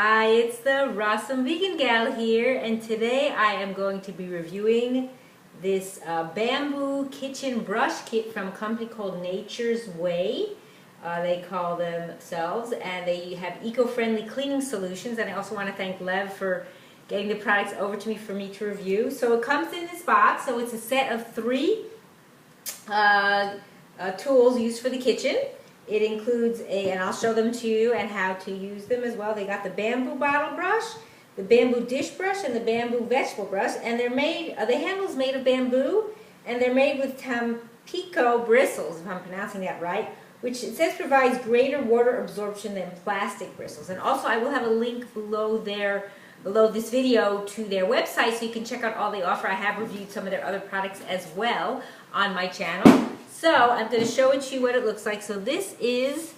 Hi, it's the Rawesome Vegan Gal here, and today I am going to be reviewing this bamboo kitchen brush kit from a company called NatureZway. They call themselves, and they have eco-friendly cleaning solutions. And I also want to thank Lev for getting the products over to me to review. So it comes in this box, so it's a set of 3 tools used for the kitchen. It includes and I'll show them to you and how to use them as well. They got the bamboo bottle brush, the bamboo dish brush, and the bamboo vegetable brush. And they're made, the handle's made of bamboo, and they're made with Tampico bristles, if I'm pronouncing that right, which it says provides greater water absorption than plastic bristles. And also I will have a link below this video to their website so you can check out all they offer. I have reviewed some of their other products as well on my channel. So I'm going to show you what it looks like. So this is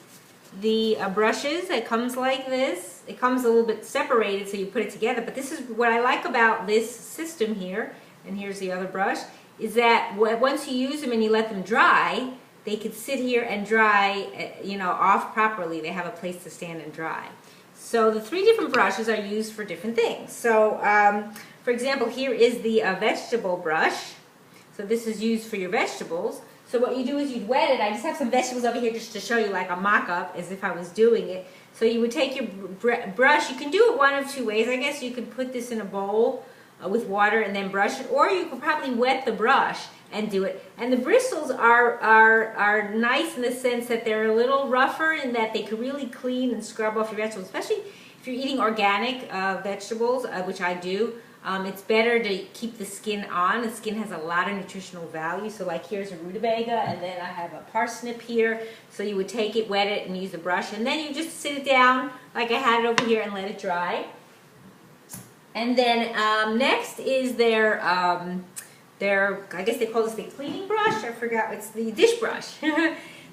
the brushes. It comes like this. It comes a little bit separated so you put it together, but this is what I like about this system here, and here's the other brush, is that once you use them and you let them dry, they could sit here and dry, off properly. They have a place to stand and dry. So the 3 different brushes are used for different things. So for example, here is the vegetable brush. So this is used for your vegetables. So what you do is you'd wet it. I just have some vegetables over here just to show you, like a mock-up, as if I was doing it. So you would take your brush. You can do it one of 2 ways. I guess you could put this in a bowl with water and then brush it, or you could probably wet the brush and do it. And the bristles are nice in the sense that they're a little rougher in that they could really clean and scrub off your vegetables, especially if you're eating organic vegetables, which I do. It's better to keep the skin on. The skin has a lot of nutritional value. So like here's a rutabaga, and then I have a parsnip here. So you would take it, wet it, and use the brush. And then you just sit it down like I had it over here and let it dry. And then next is their, I guess they call this the cleaning brush. I forgot, it's the dish brush.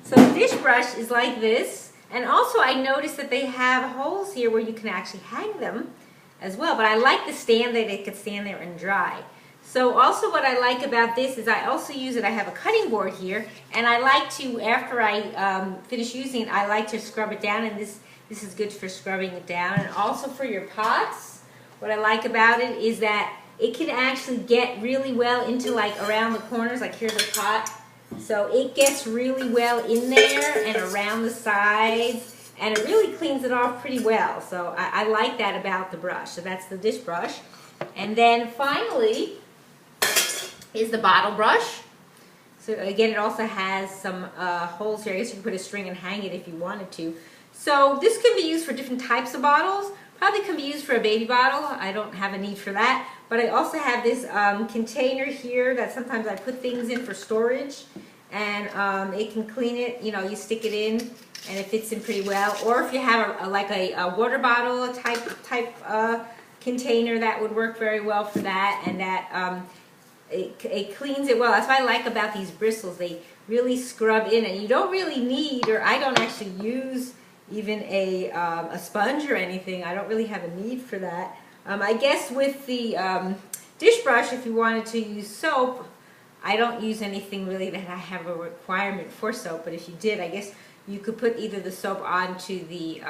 So the dish brush is like this. And also I noticed that they have holes here where you can actually hang them as well, but I like the stand that it could stand there and dry. So also what I like about this is I also use it, I have a cutting board here, and I like to, after I finish using it, I like to scrub it down, and this is good for scrubbing it down. And also for your pots, what I like about it is that it can actually get really well into like around the corners, like here's a pot. So it gets really well in there and around the sides, and it really cleans it off pretty well. So I like that about the brush. So that's the dish brush. And then finally is the bottle brush. So again, it also has some holes here. I guess you can put a string and hang it if you wanted to. So this can be used for different types of bottles. Probably can be used for a baby bottle. I don't have a need for that. But I also have this container here that sometimes I put things in for storage. And it can clean it, you stick it in and it fits in pretty well. Or if you have a water bottle type container, that would work very well for that. And that it cleans it well. That's what I like about these bristles. They really scrub in, and you don't really need, or I don't actually use even a sponge or anything. I don't really have a need for that. I guess with the dish brush, if you wanted to use soap, I don't use anything really that I have a requirement for soap, but if you did, I guess you could put either the soap onto the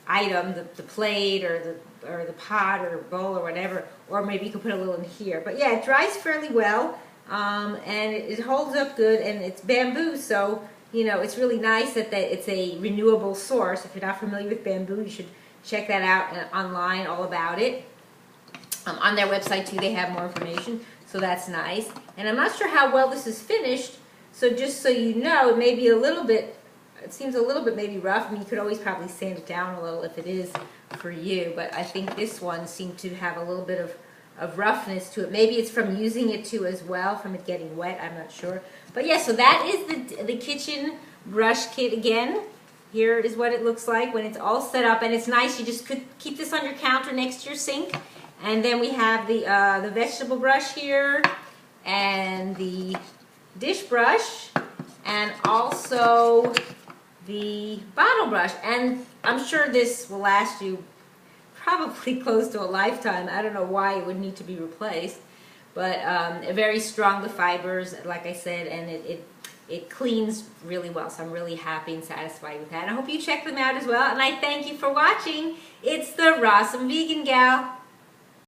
item, the plate or the pot or bowl or whatever, or maybe you could put a little in here. But yeah, it dries fairly well, and it holds up good, and it's bamboo, so it's really nice that it's a renewable source. If you're not familiar with bamboo, you should check that out online, all about it. On their website too, they have more information. So that's nice. And I'm not sure how well this is finished, so just so you know, it may be a little bit, it seems a little bit maybe rough. I mean, you could always probably sand it down a little if it is for you, but I think this one seemed to have a little bit of roughness to it. Maybe it's from using it too as well, from it getting wet, I'm not sure. But yeah, so that is the kitchen brush kit again. Here is what it looks like when it's all set up, and it's nice. You just could keep this on your counter next to your sink. And then we have the vegetable brush here, and the dish brush, and also the bottle brush. And I'm sure this will last you probably close to a lifetime. I don't know why it would need to be replaced, but very strong, the fibers, like I said, and it it cleans really well. So I'm really happy and satisfied with that. And I hope you check them out as well. And I thank you for watching. It's the Rawesome Vegan Gal.